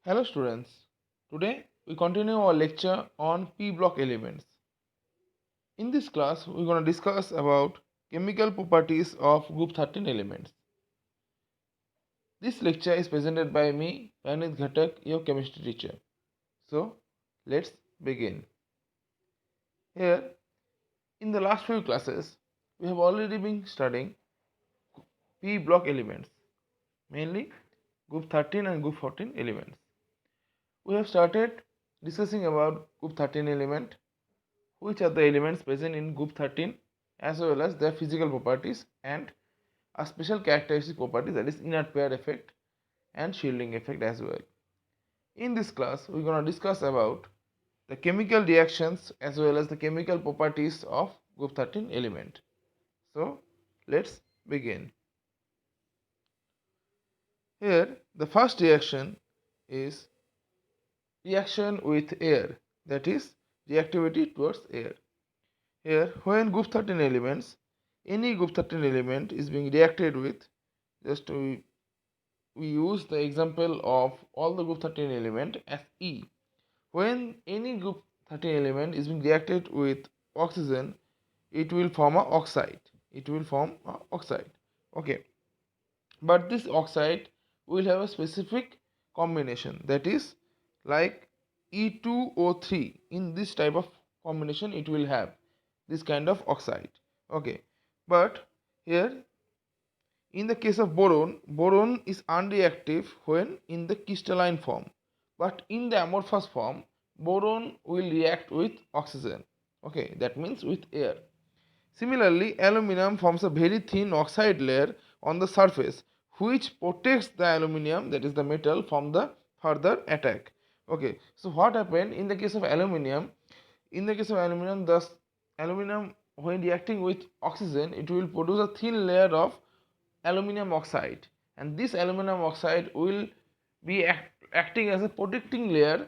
Hello students, today we continue our lecture on p block elements. In this class we are going to discuss about chemical properties of group 13 elements. This lecture is presented by me, Pranit Ghatak, your chemistry teacher. So let's begin. Here in the last few classes we have already been studying p block elements, mainly group 13 and group 14 elements. We have started discussing about group 13 element, which are the elements present in group 13 as well as their physical properties and a special characteristic property, that is inert pair effect and shielding effect as well. In this class we are going to discuss about the chemical reactions as well as the chemical properties of group 13 element. So let's begin. Here the first reaction is reaction with air, that is reactivity towards air. Here, when group 13 elements, any group 13 element is being reacted with, just we use the example of all the group 13 element as E. When any group 13 element is being reacted with oxygen, it will form a oxide. It will form a oxide. Okay. But this oxide will have a specific combination, that is like E2O3. In this type of combination it will have this kind of oxide. Okay, but here in the case of boron, boron is unreactive when in the crystalline form, but in the amorphous form boron will react with oxygen. Okay, that means with air. Similarly, aluminum forms a very thin oxide layer on the surface which protects the aluminum, that is the metal, from the further attack. Okay, so what happened in the case of aluminum? In the case of aluminum, the aluminum when reacting with oxygen, it will produce a thin layer of aluminum oxide, and this aluminum oxide will be acting as a protecting layer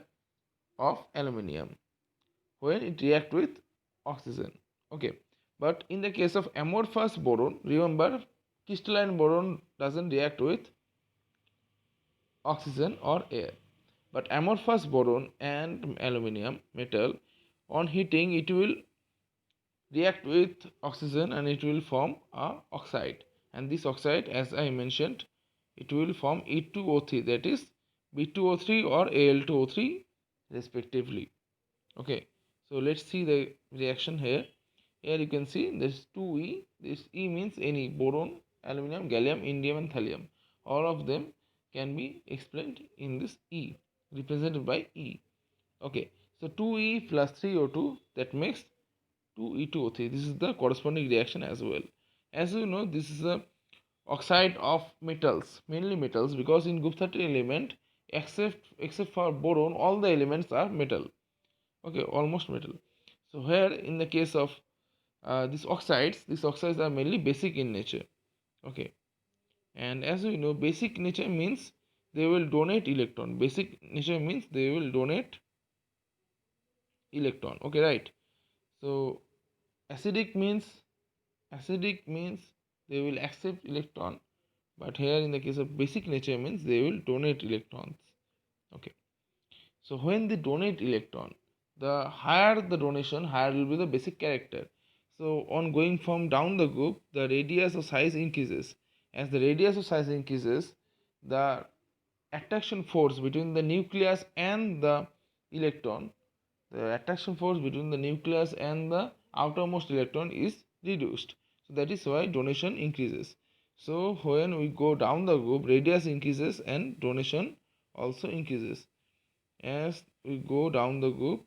of aluminum when it react with oxygen. Okay, but in the case of amorphous boron, remember crystalline boron doesn't react with oxygen or air, but amorphous boron and aluminum metal, on heating it will react with oxygen and it will form a oxide, and this oxide, as I mentioned, it will form E2O3, that is B2O3 or Al2O3 respectively. Okay, so let's see the reaction here. Here you can see this 2E. This E means any boron, aluminum, gallium, indium, and thallium. All of them can be explained in this E, represented by E. Okay, so 2E plus 3O2, that makes 2E2O3. This is the corresponding reaction as well. As you know, this is a oxide of metals, mainly metals, because in group 13 element, except for boron, all the elements are metal. Okay, almost metal. So here in the case of these oxides are mainly basic in nature. Okay, and as we know, basic nature means they will donate electron. Basic nature means they will donate electron. Okay, right. So acidic means they will accept electron, but here in the case of basic nature means they will donate electrons. Okay, so when they donate electron, the higher the donation, higher will be the basic character. So on going from down the group, the radius of size increases. As the radius of size increases, the attraction force between the nucleus and the electron, the attraction force between the nucleus and the outermost electron is reduced. So that is why donation increases. So when we go down the group, radius increases and donation also increases. As we go down the group,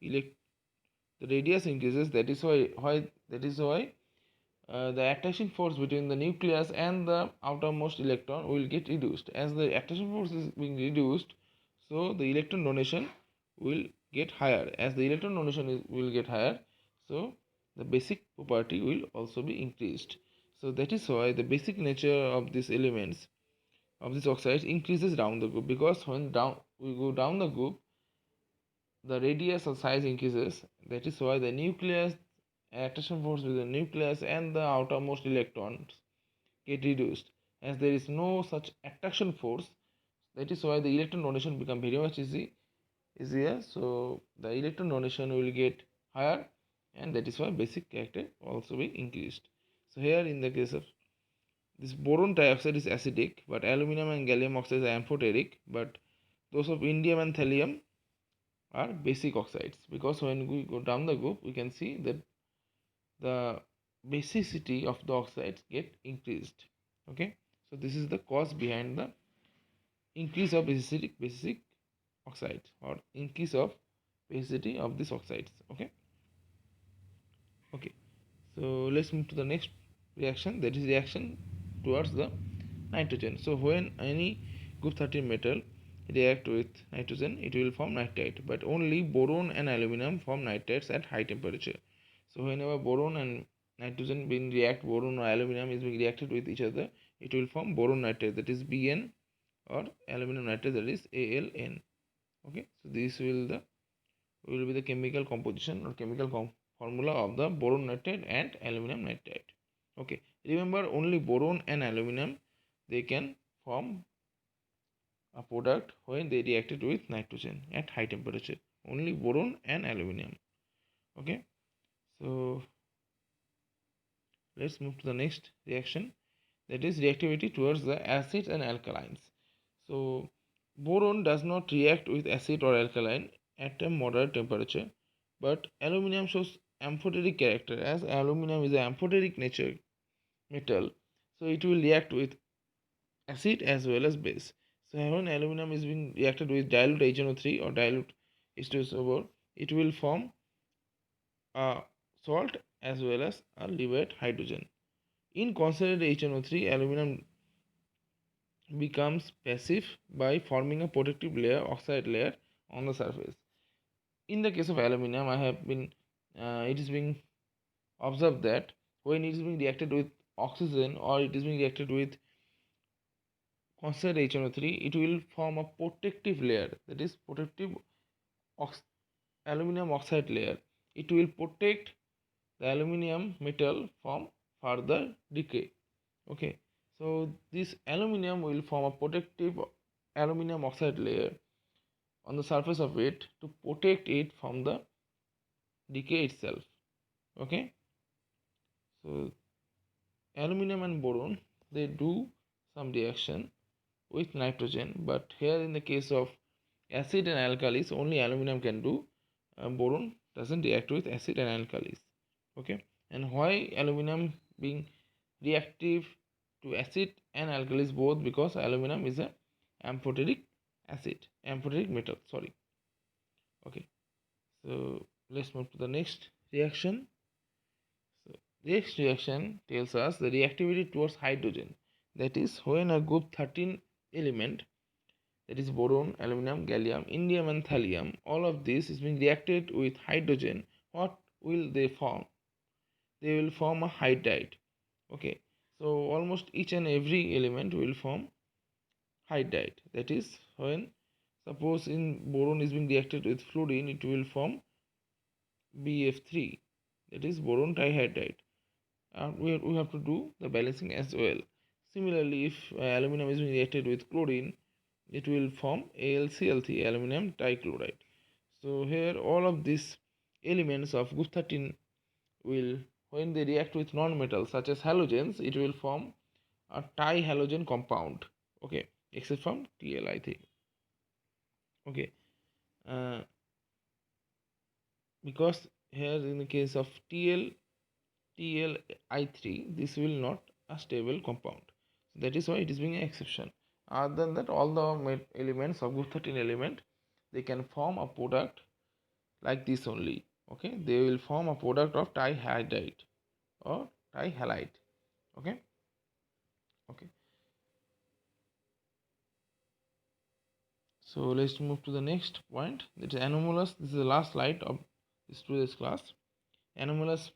the radius increases. That is why the attraction force between the nucleus and the outermost electron will get reduced. As the attraction force is being reduced, so the electron donation will get higher. As the electron donation will get higher, so the basic property will also be increased. So that is why the basic nature of these elements, of these oxides, increases down the group, because when we go down the group, the radius of size increases. That is why the nucleus attraction force with the nucleus and the outermost electrons get reduced. As there is no such attraction force, that is why the electron donation become very much easier. So the electron donation will get higher, and that is why basic character also be increased. So here in the case of this boron dioxide is acidic, but aluminum and gallium oxides are amphoteric, but those of indium and thallium are basic oxides, because when we go down the group we can see that the basicity of the oxides get increased. Okay, so this is the cause behind the increase of basic oxides, or increase of basicity of these oxides. Okay, so let's move to the next reaction, that is reaction towards the nitrogen. So when any group 13 metal react with nitrogen, it will form nitrite, but only boron and aluminum form nitrates at high temperature. So whenever boron and nitrogen being react, boron or aluminum is being reacted with each other, it will form boron nitrate, that is Bn, or aluminum nitrate, that is Aln. Okay, so this will be the chemical composition or chemical formula of the boron nitrate and aluminum nitrate. Okay, remember only boron and aluminum, they can form a product when they reacted with nitrogen at high temperature. Only boron and aluminum. Okay, so let's move to the next reaction, that is reactivity towards the acids and alkalines. So boron does not react with acid or alkaline at a moderate temperature, but aluminum shows amphoteric character, as aluminum is an amphoteric nature metal, so it will react with acid as well as base. So when aluminum is being reacted with dilute HNO3 or dilute H2SO4, it will form a salt as well as a libate hydrogen. In concentrated HNO3, aluminum becomes passive by forming a protective layer, oxide layer on the surface. In the case of aluminum, it is being observed that when it is being reacted with oxygen, or it is being reacted with concentrated HNO3, it will form a protective layer, that is protective ox aluminum oxide layer. It will protect the aluminum metal from further decay. Okay, so this aluminum will form a protective aluminum oxide layer on the surface of it to protect it from the decay itself. Okay, so aluminum and boron, they do some reaction with nitrogen, but here in the case of acid and alkalis, only aluminum can do. Boron doesn't react with acid and alkalis. Okay, and why aluminum being reactive to acid and alkalis both? Because aluminum is a amphoteric amphoteric metal, sorry. Okay, so let's move to the next reaction. So next reaction tells us the reactivity towards hydrogen, that is when a group 13 element, that is boron, aluminum, gallium, indium and thallium, all of this is being reacted with hydrogen, what will they form? They will form a hydride. Okay, so almost each and every element will form hydride, that is when, suppose in boron is being reacted with fluorine, it will form BF3, that is boron trihydride. We have to do the balancing as well. Similarly, if aluminum is being reacted with chlorine, it will form AlCl3, aluminum dichloride. So here all of these elements of group 13 will, when they react with non-metals such as halogens, it will form a trihalogen compound. Okay, except from TL, I think. Okay, uh, because here in the case of TLI3, this will not a stable compound. So that is why it is being an exception. Other than that, all the elements of group 13 element, they can form a product like this only. Okay, they will form a product of trihydride or trihalide. Okay, okay. So let's move to the next point, that is anomalous. This is the last slide of today's class. Anomalous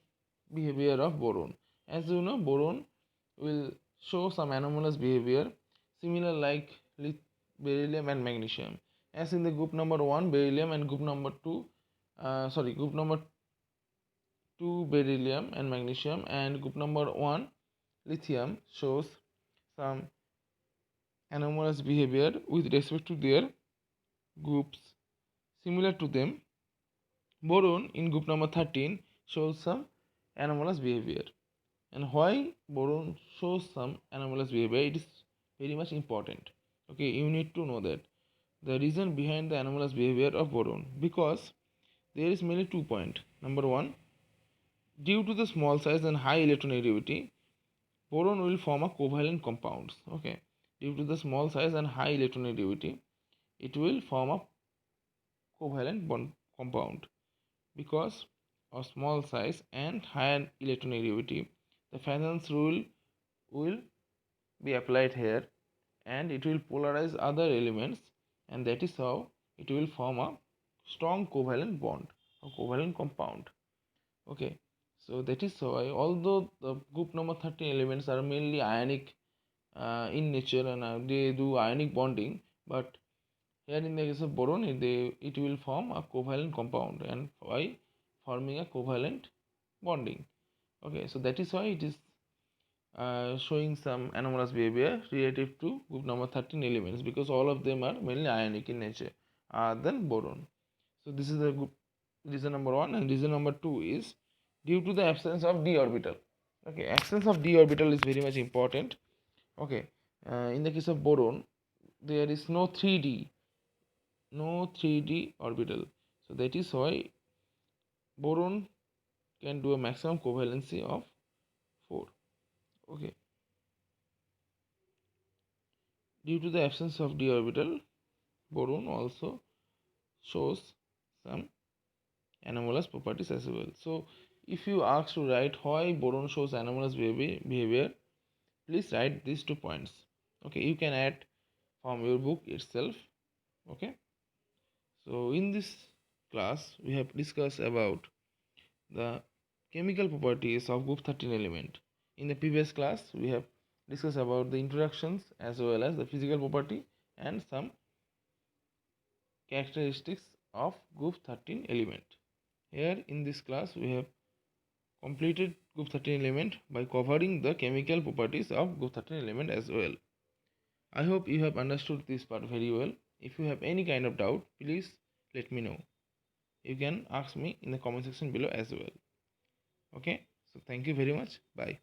behavior of boron. As you know, boron will show some anomalous behavior similar like beryllium and magnesium. As in the group number 1 beryllium and group number 2 group number 2 beryllium and magnesium, and group number 1 lithium shows some anomalous behavior with respect to their groups similar to them. Boron in group number 13 shows some anomalous behavior. And why boron shows some anomalous behavior, it is very much important. Okay, you need to know that the reason behind the anomalous behavior of boron, because there is mainly 2 points. Number one, due to the small size and high electronegativity, boron will form a covalent compounds. Okay, due to the small size and high electronegativity, it will form a covalent bond compound. Because of small size and higher electronegativity, the Fresnel's rule will be applied here, and it will polarize other elements, and that is how it will form a strong covalent bond, a covalent compound. Okay, so that is why, although the group number 13 elements are mainly ionic in nature, and they do ionic bonding, but here in the case of boron, it will form a covalent compound, and by forming a covalent bonding. Okay, so that is why it is showing some anomalous behavior relative to group number 13 elements, because all of them are mainly ionic in nature than boron. So this is the group reason number one, and reason number two is due to the absence of d orbital. Okay, absence of d orbital is very much important. Okay, in the case of boron, there is no 3d orbital, so that is why boron can do a maximum covalency of 4. Okay, due to the absence of d orbital, boron also shows some anomalous properties as well. So if you ask to write why boron shows anomalous behavior, please write these 2 points. Okay, you can add from your book itself. Okay, so in this class we have discussed about the chemical properties of group 13 element. In the previous class we have discussed about the introductions as well as the physical property and some characteristics of group 13 element. Here in this class we have completed group 13 element by covering the chemical properties of group 13 element as well. I hope you have understood this part very well. If you have any kind of doubt, please let me know. You can ask me in the comment section below as well. Okay, so thank you very much. Bye.